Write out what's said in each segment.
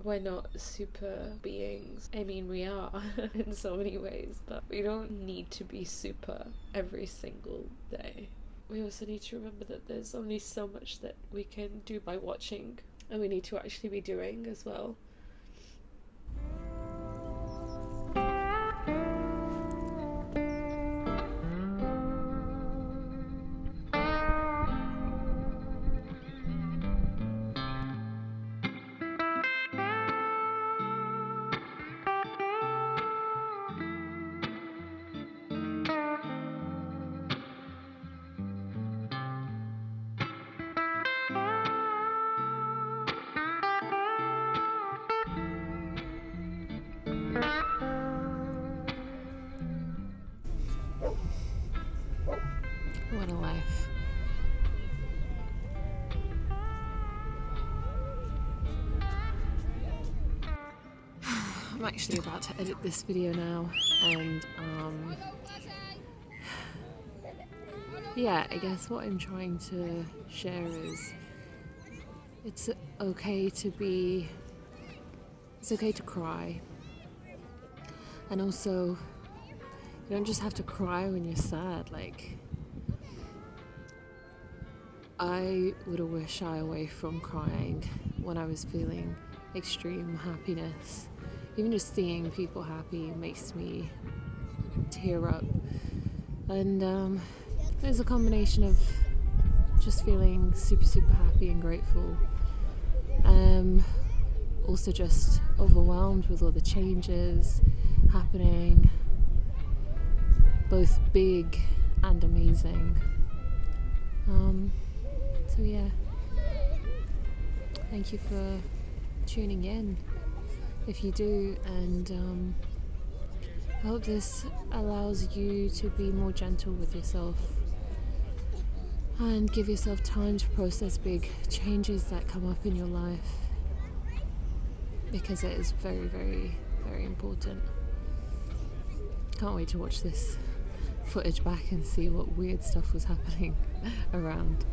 we're not super beings. I mean, we are in so many ways, but we don't need to be super every single day. We also need to remember that there's only so much that we can do by watching, and we need to actually be doing as well. What a life. I'm actually about to edit this video now, and yeah, I guess what I'm trying to share is it's okay to cry, and also you don't just have to cry when you're sad. Like, I would have shy away from crying when I was feeling extreme happiness. Even just seeing people happy makes me tear up. And there's a combination of just feeling super, super happy and grateful. Also just overwhelmed with all the changes happening, both big and amazing. So yeah, thank you for tuning in, if you do, and I hope this allows you to be more gentle with yourself and give yourself time to process big changes that come up in your life, because it is very, very, very important. Can't wait to watch this footage back and see what weird stuff was happening around.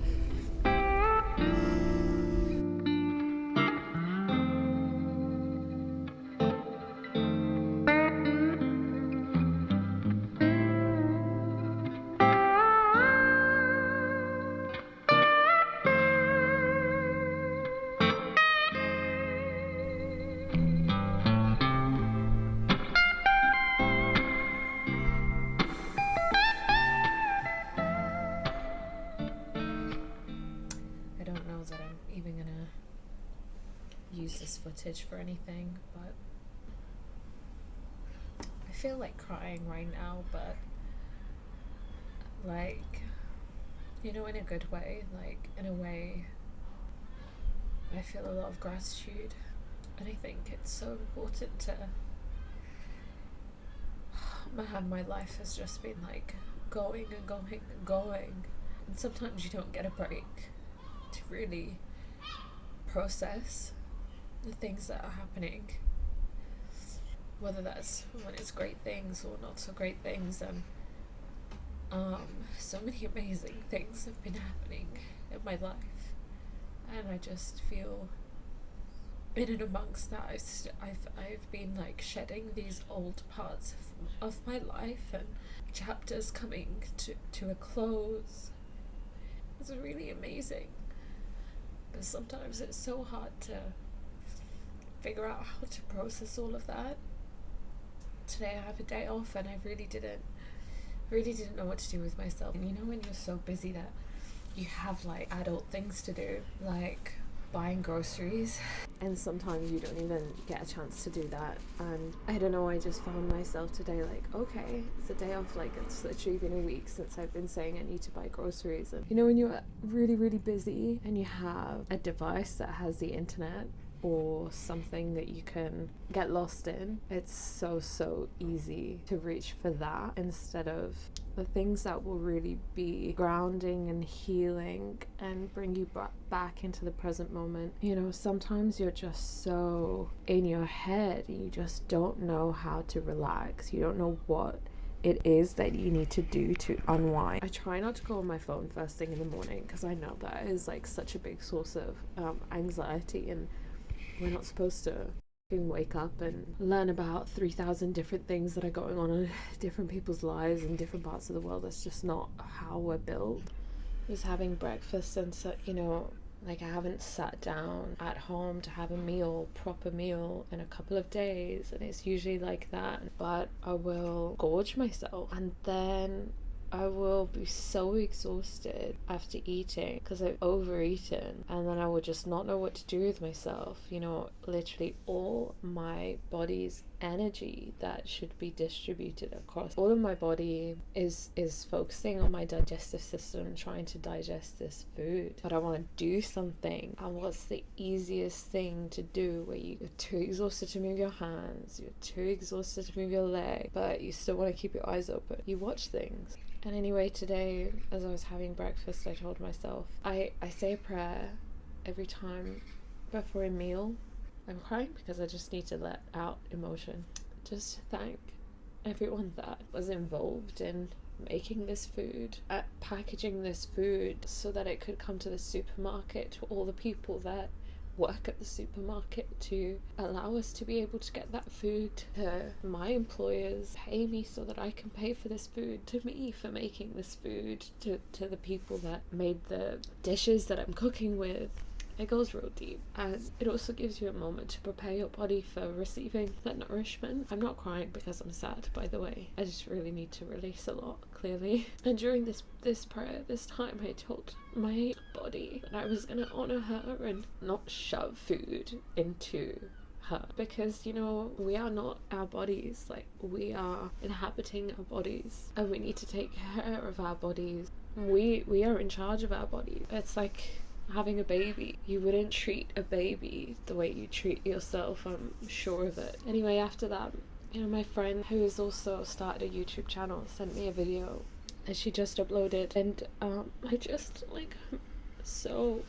That I'm even gonna use this footage for anything, but I feel like crying right now, but like, you know, in a good way, like in a way I feel a lot of gratitude, and I think it's so important to, man, my life has just been like going and going and going, and sometimes you don't get a break to really process the things that are happening, whether that's when it's great things or not so great things. And so many amazing things have been happening in my life, and I just feel in and amongst that I've been like shedding these old parts of my life, and chapters coming to a close. It's really amazing. But sometimes it's so hard to figure out how to process all of that. Today I have a day off, and I really didn't know what to do with myself. And you know, when you're so busy that you have like adult things to do, like buying groceries, and sometimes you don't even get a chance to do that. And I don't know, I just found myself today like, okay, it's a day off. Like, it's literally been a week since I've been saying I need to buy groceries. And you know, when you're really, really busy and you have a device that has the internet or something that you can get lost in, it's so easy to reach for that instead of the things that will really be grounding and healing and bring you back into the present moment. You know, sometimes you're just so in your head, you just don't know how to relax. You don't know what it is that you need to do to unwind. I try not to go on my phone first thing in the morning, because I know that is like such a big source of anxiety and We're not supposed to wake up and learn about 3,000 different things that are going on in different people's lives in different parts of the world. That's just not how we're built. I was having breakfast, and so, you know, like, I haven't sat down at home to have a meal, proper meal, in a couple of days, and it's usually like that. But I will gorge myself, and then I will be so exhausted after eating because I've overeaten, and then I will just not know what to do with myself. You know, literally all my body's energy that should be distributed across all of my body is focusing on my digestive system, trying to digest this food. But I want to do something, and what's the easiest thing to do where you're too exhausted to move your hands, you're too exhausted to move your leg, but you still want to keep your eyes open? You watch things. And anyway, today, as I was having breakfast, I told myself, I say a prayer every time before a meal. I'm crying because I just need to let out emotion. Just thank everyone that was involved in making this food, packaging this food so that it could come to the supermarket, to all the people that work at the supermarket to allow us to be able to get that food, to my employers pay me so that I can pay for this food, to me for making this food, to the people that made the dishes that I'm cooking with. It goes real deep, and it also gives you a moment to prepare your body for receiving that nourishment. I'm not crying because I'm sad, by the way. I just really need to release a lot, clearly. And during this prayer, this time, I told my body that I was going to honor her and not shove food into her, because, you know, we are not our bodies. Like, we are inhabiting our bodies, and we need to take care of our bodies. We are in charge of our bodies. It's like having a baby. You wouldn't treat a baby the way you treat yourself, I'm sure of it. Anyway, after that, you know, my friend, who has also started a YouTube channel, sent me a video that she just uploaded, and I just, like, so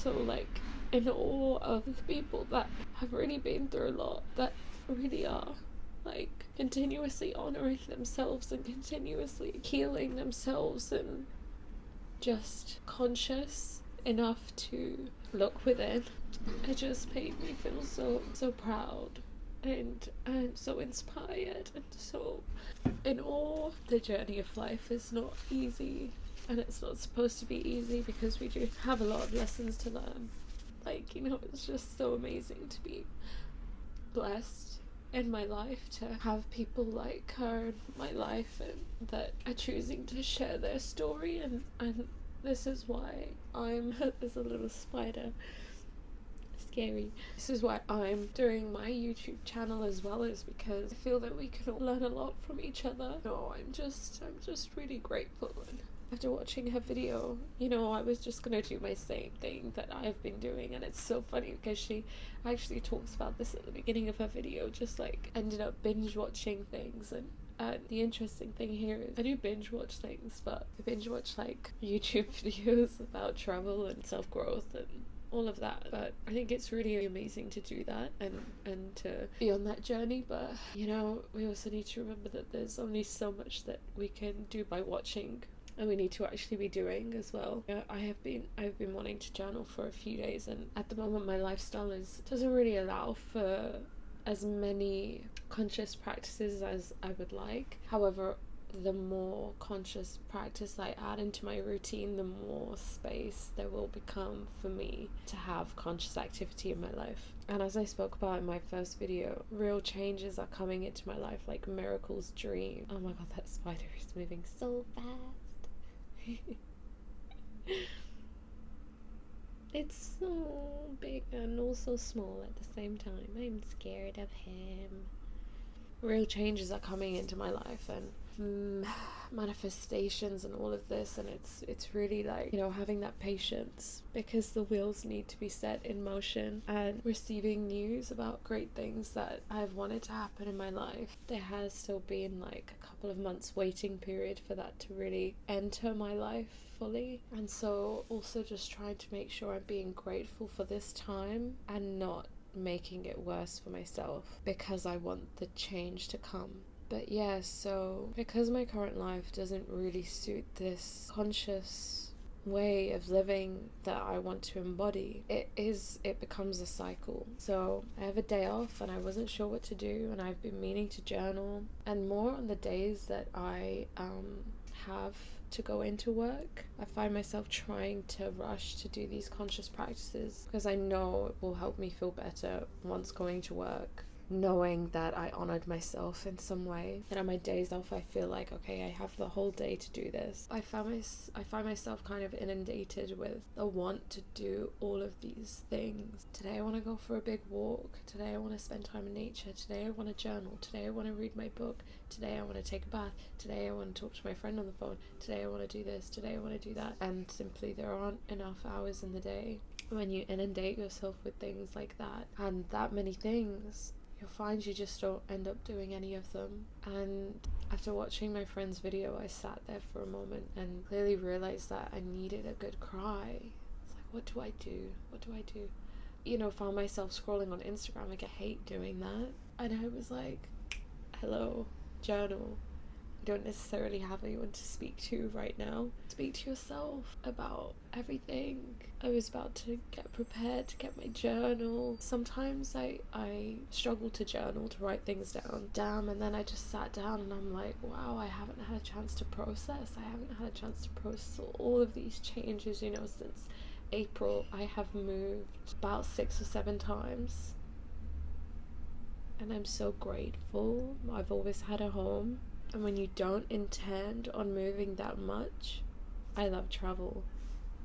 like in awe of the people that have really been through a lot, that really are like continuously honoring themselves and continuously healing themselves, and just conscious enough to look within. It just made me feel so proud and so inspired and so in awe. The journey of life is not easy, and it's not supposed to be easy, because we do have a lot of lessons to learn. Like, you know, it's just so amazing to be blessed in my life, to have people like her in my life, and that are choosing to share their story, and this is why there's a little spider, scary. This is why I'm doing my YouTube channel as well, is because I feel that we can all learn a lot from each other. No, I'm just really grateful. And after watching her video, you know, I was just gonna do my same thing that I've been doing, and it's so funny because she actually talks about this at the beginning of her video, just like ended up binge watching things. And the interesting thing here is I do binge watch things, but I binge watch like YouTube videos about travel and self-growth and all of that. But I think it's really amazing to do that and to be on that journey. But, you know, we also need to remember that there's only so much that we can do by watching, and we need to actually be doing as well. I've been wanting to journal for a few days, and at the moment my lifestyle doesn't really allow for as many conscious practices as I would like. However, the more conscious practice I add into my routine, the more space there will become for me to have conscious activity in my life. And as I spoke about in my first video, real changes are coming into my life, like miracles dream. Oh my god, that spider is moving so fast. It's so big and also small at the same time. I'm scared of him. Real changes are coming into my life, and manifestations and all of this, and it's really like, you know, having that patience, because the wheels need to be set in motion, and receiving news about great things that I've wanted to happen in my life. There has still been like a couple of months waiting period for that to really enter my life fully, and so also just trying to make sure I'm being grateful for this time and not making it worse for myself, because I want the change to come. But yeah, so because my current life doesn't really suit this conscious way of living that I want to embody, it becomes a cycle. So I have a day off and I wasn't sure what to do, and I've been meaning to journal, and more on the days that I have to go into work, I find myself trying to rush to do these conscious practices because I know it will help me feel better once going to work, knowing that I honored myself in some way. And on my days off, I feel like, okay, I have the whole day to do this. I find myself kind of inundated with the want to do all of these things. Today I want to go for a big walk. Today I want to spend time in nature. Today I want to journal. Today I want to read my book. Today I want to take a bath. Today I want to talk to my friend on the phone. Today I want to do this. Today I want to do that. And simply there aren't enough hours in the day. When you inundate yourself with things like that and that many things, you'll find you just don't end up doing any of them. And after watching my friend's video, I sat there for a moment and clearly realized that I needed a good cry. It's like, what do I do? What do I do? You know, found myself scrolling on Instagram. Like, I hate doing that. And I was like, hello, journal. You don't necessarily have anyone to speak to right now. Speak to yourself about everything. I was about to get prepared to get my journal. Sometimes I struggle to journal, to write things down. Damn, and then I just sat down and I'm like, wow, I haven't had a chance to process. I haven't had a chance to process all of these changes, you know, since April. I have moved about 6 or 7 times. And I'm so grateful. I've always had a home. And when you don't intend on moving that much, I love travel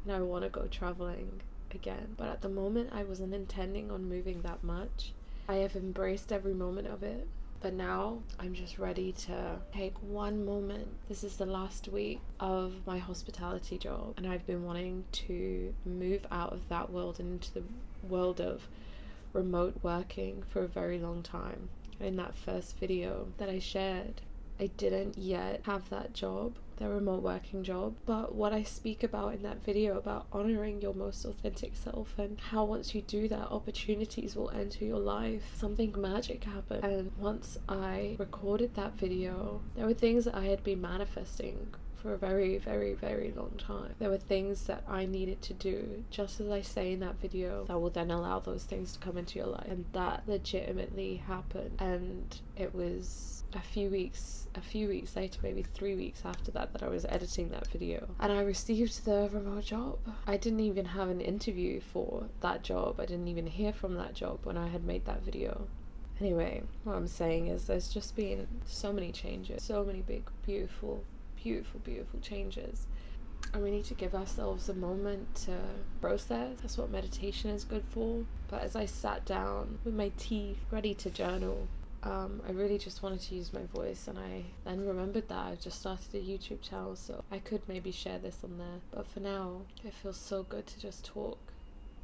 and I want to go traveling again. But at the moment, I wasn't intending on moving that much. I have embraced every moment of it. But now I'm just ready to take one moment. This is the last week of my hospitality job, and I've been wanting to move out of that world and into the world of remote working for a very long time. In that first video that I shared, I didn't yet have that job, the remote working job, but what I speak about in that video about honoring your most authentic self and how once you do that, opportunities will enter your life. Something magic happened. And once I recorded that video, there were things that I had been manifesting for a very, very, very long time. There were things that I needed to do, just as I say in that video, that will then allow those things to come into your life. And that legitimately happened. And it was a few weeks later, maybe 3 weeks after that I was editing that video, and I received the remote job. I didn't even have an interview for that job. I didn't even hear from that job when I had made that video. Anyway, what I'm saying is there's just been so many changes, so many big, beautiful changes, and we need to give ourselves a moment to process. That's what meditation is good for. But as I sat down with my tea ready to journal, I really just wanted to use my voice, and I then remembered that I've just started a YouTube channel, so I could maybe share this on there. But for now, it feels so good to just talk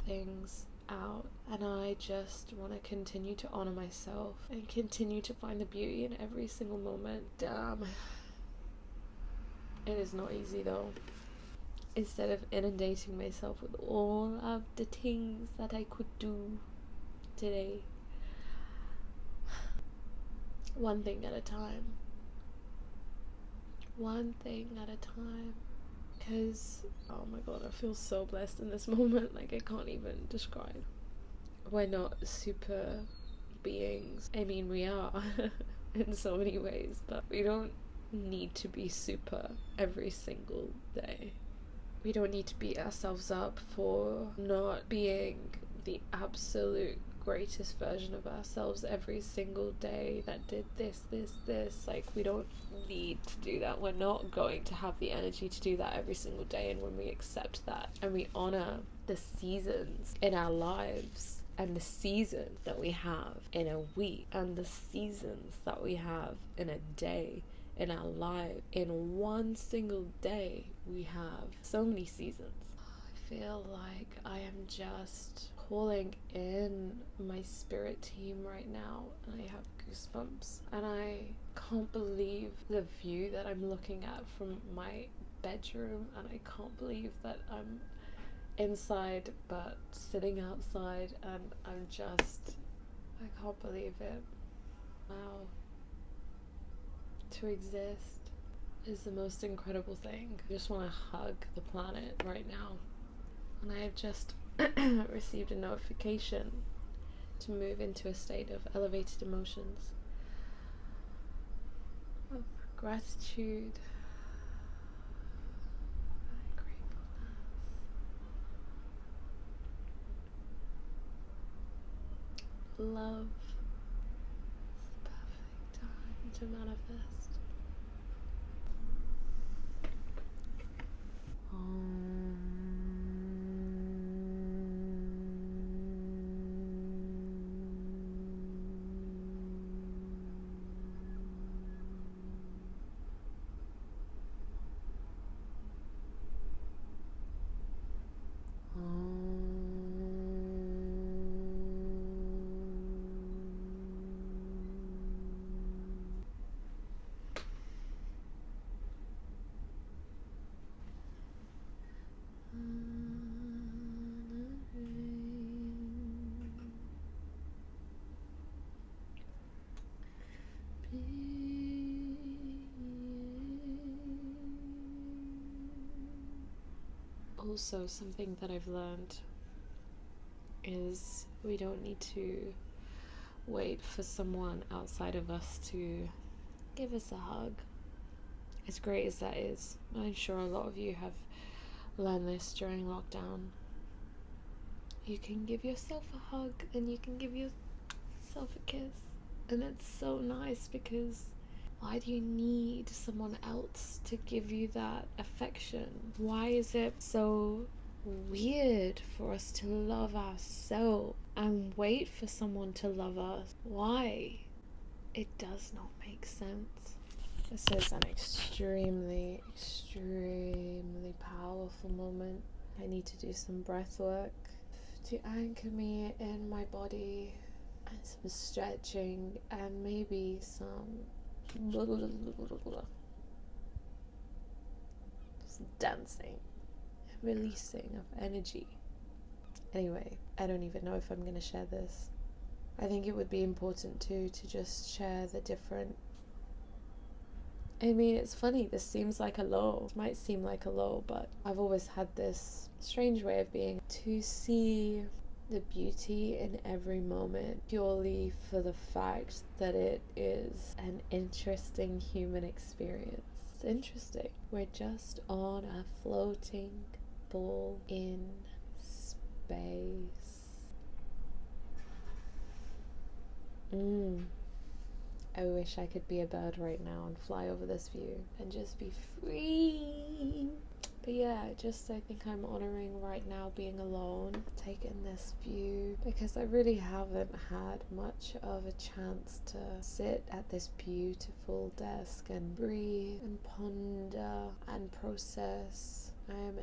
things out, and I just want to continue to honor myself and continue to find the beauty in every single moment. Damn. It is not easy though. Instead of inundating myself with all of the things that I could do today, one thing at a time. One thing at a time. Because, oh my god, I feel so blessed in this moment. Like, I can't even describe. We're not super beings. I mean, we are in so many ways, but we don't need to be super every single day. We don't need to beat ourselves up for not being the absolute greatest version of ourselves every single day that did this. Like, we don't need to do that. We're not going to have the energy to do that every single day. And when we accept that and we honor the seasons in our lives, and the season that we have in a week, and the seasons that we have in a day, in our life, in one single day, we have so many seasons. I feel like I am just calling in my spirit team right now, and I have goosebumps, and I can't believe the view that I'm looking at from my bedroom, and I can't believe that I'm inside but sitting outside, and I can't believe it. Wow. To exist, is the most incredible thing. I just want to hug the planet right now. And I have just received a notification to move into a state of elevated emotions, of gratitude, gratefulness, love. It's the perfect time to manifest. Also, something that I've learned is we don't need to wait for someone outside of us to give us a hug. As great as that is, I'm sure a lot of you have learned this during lockdown. You can give yourself a hug and you can give yourself a kiss. And it's so nice, because why do you need someone else to give you that affection? Why is it so weird for us to love ourselves and wait for someone to love us? Why? It does not make sense. This is an extremely, extremely powerful moment. I need to do some breath work to anchor me in my body, and some stretching, and maybe some just dancing and releasing of energy. Anyway, I don't even know if I'm going to share this. I think it would be important too to just share the different. I mean, it's funny, this seems like a low. It might seem like a low, but I've always had this strange way of being, to see the beauty in every moment purely for the fact that it is an interesting human experience. It's interesting. We're just on a floating ball in space. I wish I could be a bird right now and fly over this view and just be free. But yeah, I think I'm honoring right now being alone, taking this view, because I really haven't had much of a chance to sit at this beautiful desk and breathe and ponder and process. I am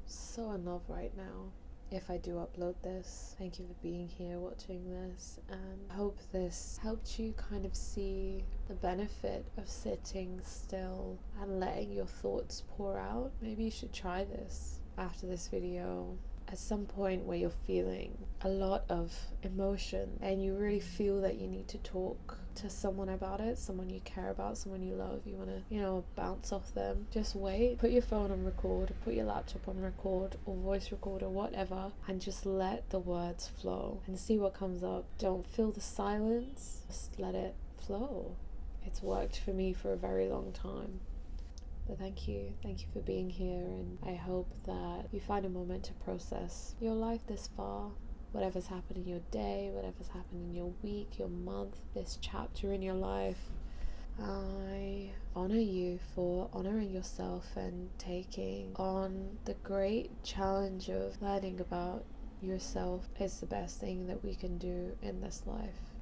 so in love right now. If I do upload this, thank you for being here watching this, and I hope this helped you kind of see the benefit of sitting still and letting your thoughts pour out. Maybe you should try this after this video. At some point where you're feeling a lot of emotion and you really feel that you need to talk to someone about it, someone you care about, someone you love, you want to, bounce off them, just wait, put your phone on record, put your laptop on record or voice record or whatever, and just let the words flow and see what comes up. Don't fill the silence, just let it flow. It's worked for me for a very long time. But thank you for being here, and I hope that you find a moment to process your life this far, whatever's happened in your day, whatever's happened in your week, your month, this chapter in your life. I honor you for honoring yourself and taking on the great challenge of learning about yourself. It's the best thing that we can do in this life.